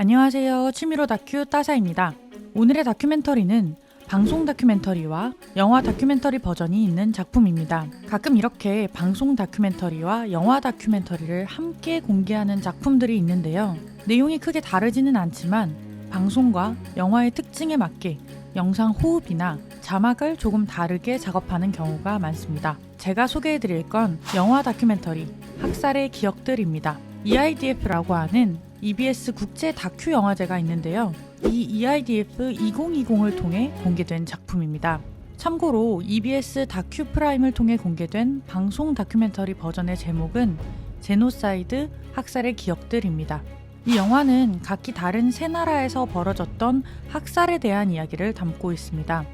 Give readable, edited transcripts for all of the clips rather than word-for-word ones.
안녕하세요. 취미로 다큐 따사입니다. 오늘의 다큐멘터리는 방송 다큐멘터리와 영화 다큐멘터리 버전이 있는 작품입니다. 가끔 이렇게 방송 다큐멘터리와 영화 다큐멘터리를 함께 공개하는 작품들이 있는데요. 내용이 크게 다르지는 않지만 방송과 영화의 특징에 맞게 영상 호흡이나 자막을 조금 다르게 작업하는 경우가 많습니다. 제가 소개해드릴 건 영화 다큐멘터리 학살의 기억들입니다. EIDF라고 하는 EBS 국제 다큐 영화제가 있는데요. 이 EIDF 2020을 통해 공개된 작품입니다. 참고로 EBS 다큐 프라임을 통해 공개된 방송 다큐멘터리 버전의 제목은 제노사이드 학살의 기억들입니다. 이 영화는 각기 다른 세 나라에서 벌어졌던 학살에 대한 이야기를 담고 있습니다.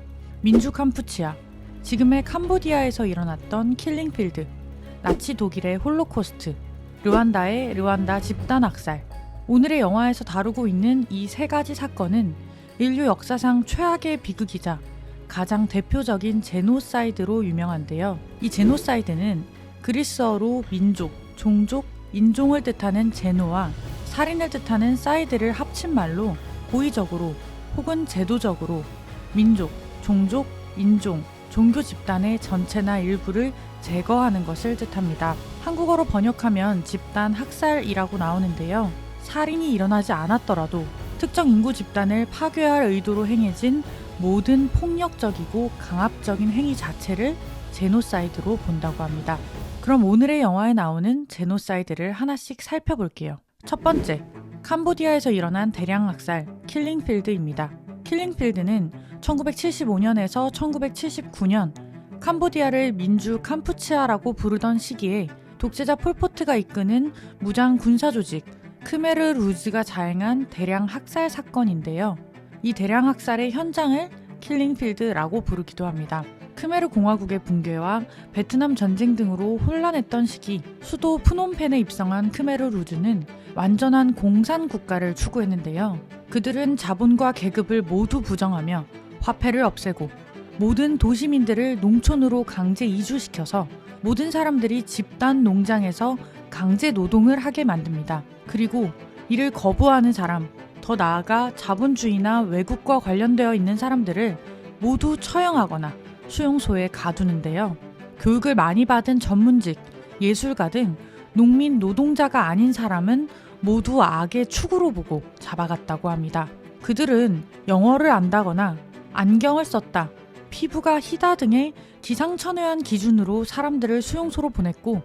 민주 캄푸치아, 지금의 캄보디아에서 일어났던 킬링필드, 나치 독일의 홀로코스트, 르완다의 르완다 집단 학살. 오늘의 영화에서 다루고 있는 이 세 가지 사건은 인류 역사상 최악의 비극이자 가장 대표적인 제노사이드로 유명한데요. 이 제노사이드는 그리스어로 민족, 종족, 인종을 뜻하는 제노와 살인을 뜻하는 사이드를 합친 말로 고의적으로 혹은 제도적으로 민족, 종족, 인종, 종교 집단의 전체나 일부를 제거하는 것을 뜻합니다. 한국어로 번역하면 집단 학살이라고 나오는데요. 살인이 일어나지 않았더라도 특정 인구 집단을 파괴할 의도로 행해진 모든 폭력적이고 강압적인 행위 자체를 제노사이드로 본다고 합니다. 그럼 오늘의 영화에 나오는 제노사이드를 하나씩 살펴볼게요. 첫 번째, 캄보디아에서 일어난 대량 학살, 킬링필드입니다. 킬링필드는 1975년에서 1979년 캄보디아를 민주 캄푸치아라고 부르던 시기에 독재자 폴포트가 이끄는 무장 군사 조직 크메르 루즈가 자행한 대량 학살 사건인데요. 이 대량 학살의 현장을 킬링필드라고 부르기도 합니다. 크메르 공화국의 붕괴와 베트남 전쟁 등으로 혼란했던 시기 수도 프놈펜에 입성한 크메르 루즈는 완전한 공산 국가를 추구했는데요. 그들은 자본과 계급을 모두 부정하며 화폐를 없애고 모든 도시민들을 농촌으로 강제 이주시켜서 모든 사람들이 집단 농장에서 강제 노동을 하게 만듭니다. 그리고 이를 거부하는 사람, 더 나아가 자본주의나 외국과 관련되어 있는 사람들을 모두 처형하거나 수용소에 가두는데요. 교육을 많이 받은 전문직, 예술가 등 농민 노동자가 아닌 사람은 모두 악의 축으로 보고 잡아갔다고 합니다. 그들은 영어를 안다거나 안경을 썼다, 피부가 희다 등의 기상천외한 기준으로 사람들을 수용소로 보냈고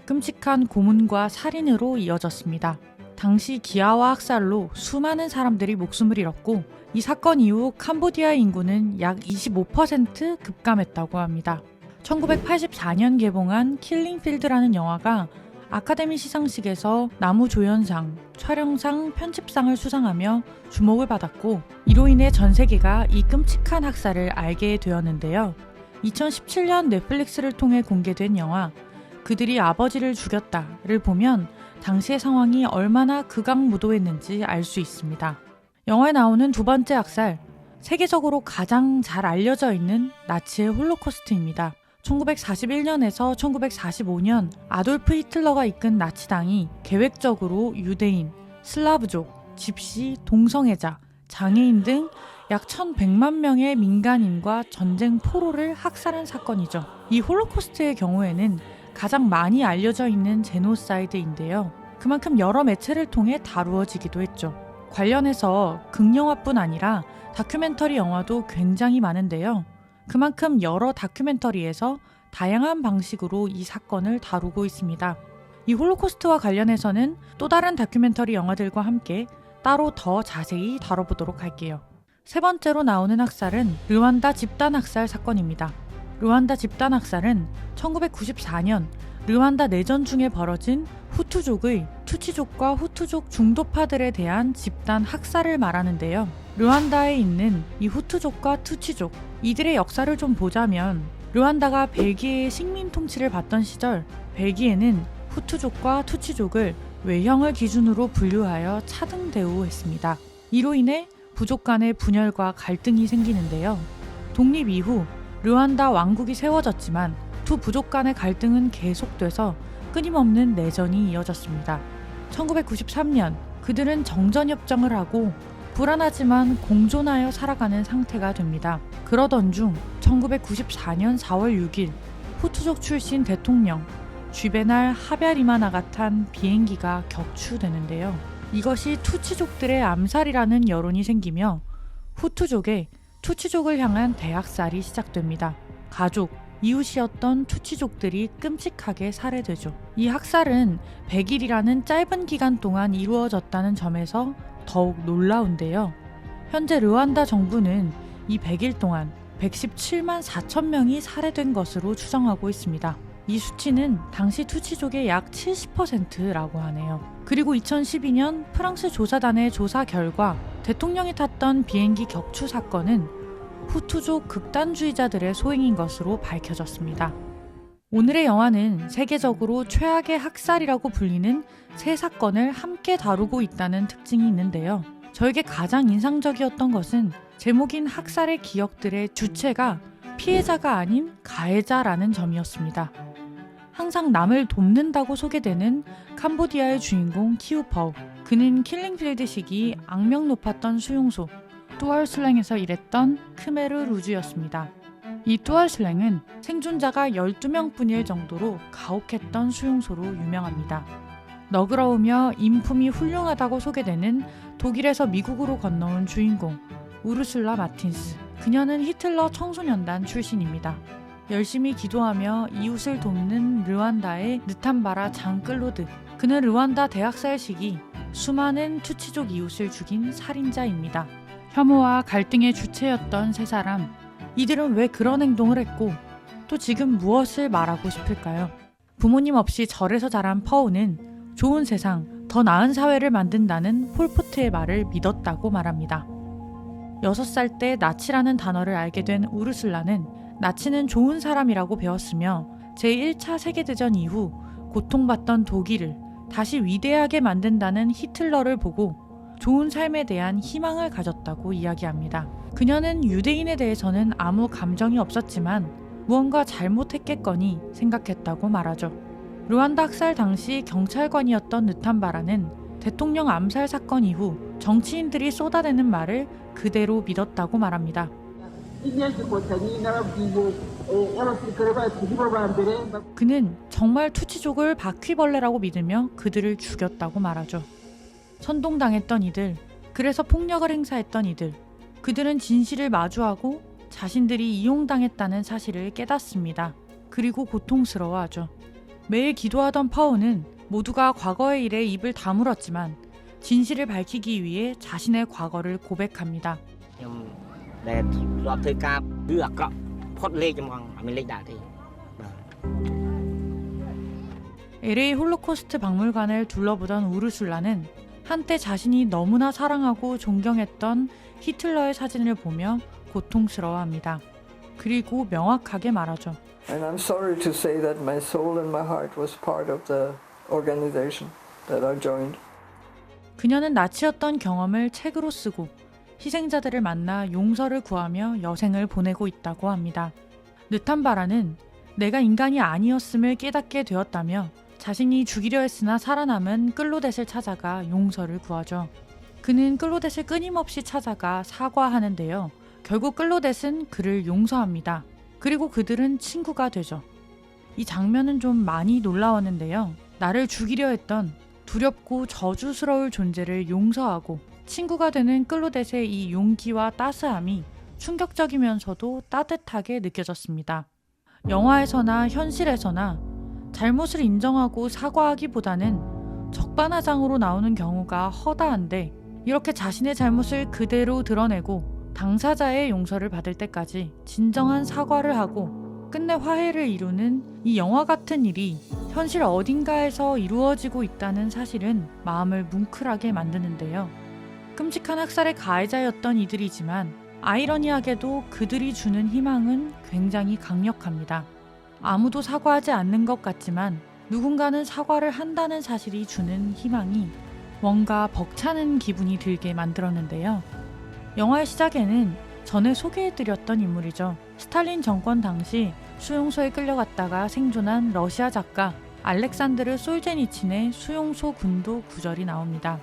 끔찍한 고문과 살인으로 이어졌습니다. 당시 기아와 학살로 수많은 사람들이 목숨을 잃었고 이 사건 이후 캄보디아 인구는 약 25% 급감했다고 합니다. 1984년 개봉한 킬링필드라는 영화가 아카데미 시상식에서 나무조연상, 촬영상, 편집상을 수상하며 주목을 받았고 이로 인해 전 세계가 이 끔찍한 학살을 알게 되었는데요. 2017년 넷플릭스를 통해 공개된 영화 그들이 아버지를 죽였다를 보면 당시의 상황이 얼마나 극악무도했는지 알 수 있습니다. 영화에 나오는 두 번째 학살, 세계적으로 가장 잘 알려져 있는 나치의 홀로코스트입니다. 1941년에서 1945년 아돌프 히틀러가 이끈 나치당이 계획적으로 유대인, 슬라브족, 집시, 동성애자, 장애인 등 약 1100만 명의 민간인과 전쟁 포로를 학살한 사건이죠. 이 홀로코스트의 경우에는 가장 많이 알려져 있는 제노사이드인데요. 그만큼 여러 매체를 통해 다루어지기도 했죠. 관련해서 극영화뿐 아니라 다큐멘터리 영화도 굉장히 많은데요. 그만큼 여러 다큐멘터리에서 다양한 방식으로 이 사건을 다루고 있습니다. 이 홀로코스트와 관련해서는 또 다른 다큐멘터리 영화들과 함께 따로 더 자세히 다뤄보도록 할게요. 세 번째로 나오는 학살은 르완다 집단 학살 사건입니다. 르완다 집단 학살은 1994년 르완다 내전 중에 벌어진 후투족의 투치족과 후투족 중도파들에 대한 집단 학살을 말하는데요. 르완다에 있는 이 후투족과 투치족, 이들의 역사를 좀 보자면 르완다가 벨기에의 식민 통치를 받던 시절 벨기에는 후투족과 투치족을 외형을 기준으로 분류하여 차등 대우했습니다. 이로 인해 부족 간의 분열과 갈등이 생기는데요. 독립 이후 르완다 왕국이 세워졌지만 두 부족 간의 갈등은 계속돼서 끊임없는 내전이 이어졌습니다. 1993년 그들은 정전협정을 하고 불안하지만 공존하여 살아가는 상태가 됩니다. 그러던 중 1994년 4월 6일 후투족 출신 대통령 주베날 하뵘리마나가 탄 비행기가 격추되는데요. 이것이 투치족들의 암살이라는 여론이 생기며 후투족에 투치족을 향한 대학살이 시작됩니다. 가족, 이웃이었던 투치족들이 끔찍하게 살해되죠. 이 학살은 100일이라는 짧은 기간 동안 이루어졌다는 점에서 더욱 놀라운데요. 현재 르완다 정부는 이 100일 동안 117만 4천 명이 살해된 것으로 추정하고 있습니다. 이 수치는 당시 투치족의 약 70%라고 하네요. 그리고 2012년 프랑스 조사단의 조사 결과 대통령이 탔던 비행기 격추 사건은 후투족 극단주의자들의 소행인 것으로 밝혀졌습니다. 오늘의 영화는 세계적으로 최악의 학살이라고 불리는 세 사건을 함께 다루고 있다는 특징이 있는데요. 저에게 가장 인상적이었던 것은 제목인 학살의 기억들의 주체가 피해자가 아닌 가해자라는 점이었습니다. 항상 남을 돕는다고 소개되는 캄보디아의 주인공 키우파오. 그는 킬링필드 시기 악명 높았던 수용소 뚜얼슬랭에서 일했던 크메르 루즈였습니다. 이 뚜얼슬랭은 생존자가 12명뿐일 정도로 가혹했던 수용소로 유명합니다. 너그러우며 인품이 훌륭하다고 소개되는 독일에서 미국으로 건너온 주인공 우르슐라 마틴스. 그녀는 히틀러 청소년단 출신입니다. 열심히 기도하며 이웃을 돕는 르완다의 느탄바라 장클로드. 그는 르완다 대학살 시기 수많은 투치족 이웃을 죽인 살인자입니다. 혐오와 갈등의 주체였던 세 사람. 이들은 왜 그런 행동을 했고 또 지금 무엇을 말하고 싶을까요? 부모님 없이 절에서 자란 퍼우는 좋은 세상, 더 나은 사회를 만든다는 폴포트의 말을 믿었다고 말합니다. 6살 때 나치라는 단어를 알게 된 우르슬라는 나치는 좋은 사람이라고 배웠으며 제1차 세계대전 이후 고통받던 독일을 다시 위대하게 만든다는 히틀러를 보고 좋은 삶에 대한 희망을 가졌다고 이야기합니다. 그녀는 유대인에 대해서는 아무 감정이 없었지만 무언가 잘못했겠거니 생각했다고 말하죠. 르완다 학살 당시 경찰관이었던 느탄바라는 대통령 암살 사건 이후 정치인들이 쏟아내는 말을 그대로 믿었다고 말합니다. 그는 정말 투치족을 바퀴벌레라고 믿으며 그들을 죽였다고 말하죠. 선동당했던 이들, 그래서 폭력을 행사했던 이들, 그들은 진실을 마주하고 자신들이 이용당했다는 사실을 깨닫습니다. 그리고 고통스러워하죠. 매일 기도하던 파오는 모두가 과거의 일에 입을 다물었지만 진실을 밝히기 위해 자신의 과거를 고백합니다. LA 홀로코스트 박물관을 둘러보던 우르슐라는 한때 자신이 너무나 사랑하고 존경했던 히틀러의 사진을 보며 고통스러워합니다. 그리고 명확하게 말하죠. And I'm sorry to say that my soul and my heart was part of the organization that I joined. 그녀는 나치였던 경험을 책으로 쓰고 희생자들을 만나 용서를 구하며 여생을 보내고 있다고 합니다. 느탄바라는 내가 인간이 아니었음을 깨닫게 되었다며 자신이 죽이려 했으나 살아남은 클로댓을 찾아가 용서를 구하죠. 그는 클로댓을 끊임없이 찾아가 사과하는데요. 결국 클로댓은 그를 용서합니다. 그리고 그들은 친구가 되죠. 이 장면은 좀 많이 놀라웠는데요. 나를 죽이려 했던 두렵고 저주스러울 존재를 용서하고 친구가 되는 클로댓의 이 용기와 따스함이 충격적이면서도 따뜻하게 느껴졌습니다. 영화에서나 현실에서나 잘못을 인정하고 사과하기보다는 적반하장으로 나오는 경우가 허다한데 이렇게 자신의 잘못을 그대로 드러내고 당사자의 용서를 받을 때까지 진정한 사과를 하고 끝내 화해를 이루는 이 영화 같은 일이 현실 어딘가에서 이루어지고 있다는 사실은 마음을 뭉클하게 만드는데요. 끔찍한 학살의 가해자였던 이들이지만 아이러니하게도 그들이 주는 희망은 굉장히 강력합니다. 아무도 사과하지 않는 것 같지만 누군가는 사과를 한다는 사실이 주는 희망이 뭔가 벅차는 기분이 들게 만들었는데요. 영화의 시작에는 전에 소개해드렸던 인물이죠. 스탈린 정권 당시 수용소에 끌려갔다가 생존한 러시아 작가 알렉산드르 솔제니친의 수용소 군도 구절이 나옵니다.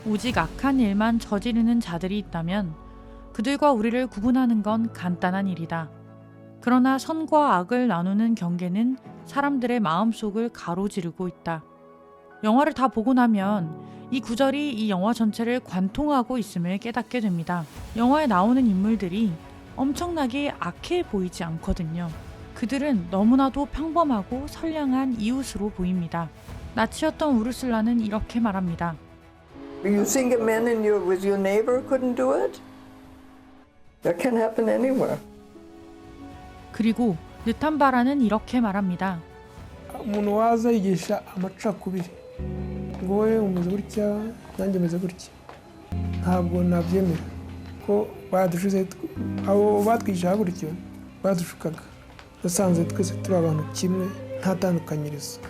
오직 악한 일만 저지르는 자들이 있다면 그들과 우리를 구분하는 건 간단한 일이다. 그러나 선과 악을 나누는 경계는 사람들의 마음속을 가로지르고 있다. 영화를 다 보고 나면 이 구절이 이 영화 전체를 관통하고 있음을 깨닫게 됩니다. 영화에 나오는 인물들이 엄청나게 악해 보이지 않거든요. 그들은 너무나도 평범하고 선량한 이웃으로 보입니다. 나치였던 우르슬라는 이렇게 말합니다. You think a man with your neighbor couldn't do it? That can happen anywhere. 그리고 느탄바라는 이렇게 말합니다. umuntu waza yigisha amacakubiri ngo wowe umeze gutya nanjye meze gutya ntabwo nabyemera ko badushize abo batwigisha gutyo badushukaga nasanze twese turi abantu kimwe nta tandukanirizo.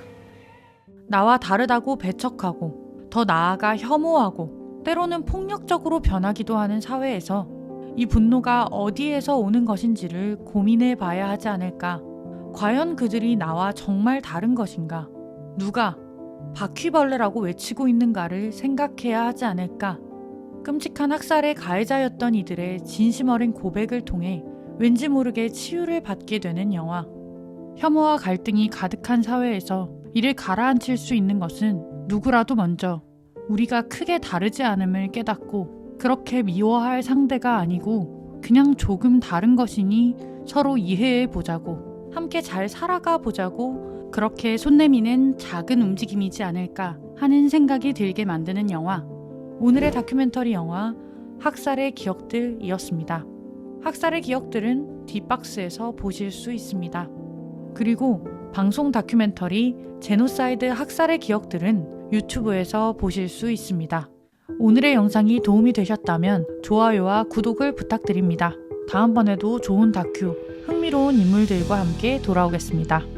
나와 다르다고 배척하고 더 나아가 혐오하고 때로는 폭력적으로 변하기도 하는 사회에서 이 분노가 어디에서 오는 것인지를 고민해 봐야 하지 않을까. 과연 그들이 나와 정말 다른 것인가? 누가 바퀴벌레라고 외치고 있는가를 생각해야 하지 않을까? 끔찍한 학살의 가해자였던 이들의 진심 어린 고백을 통해 왠지 모르게 치유를 받게 되는 영화. 혐오와 갈등이 가득한 사회에서 이를 가라앉힐 수 있는 것은 누구라도 먼저 우리가 크게 다르지 않음을 깨닫고 그렇게 미워할 상대가 아니고 그냥 조금 다른 것이니 서로 이해해 보자고 함께 잘 살아가 보자고 그렇게 손 내미는 작은 움직임이지 않을까 하는 생각이 들게 만드는 영화. 오늘의 다큐멘터리 영화 학살의 기억들이었습니다. 학살의 기억들은 뒷박스에서 보실 수 있습니다. 그리고 방송 다큐멘터리 제노사이드 학살의 기억들은 유튜브에서 보실 수 있습니다. 오늘의 영상이 도움이 되셨다면 좋아요와 구독을 부탁드립니다. 다음번에도 좋은 다큐, 흥미로운 인물들과 함께 돌아오겠습니다.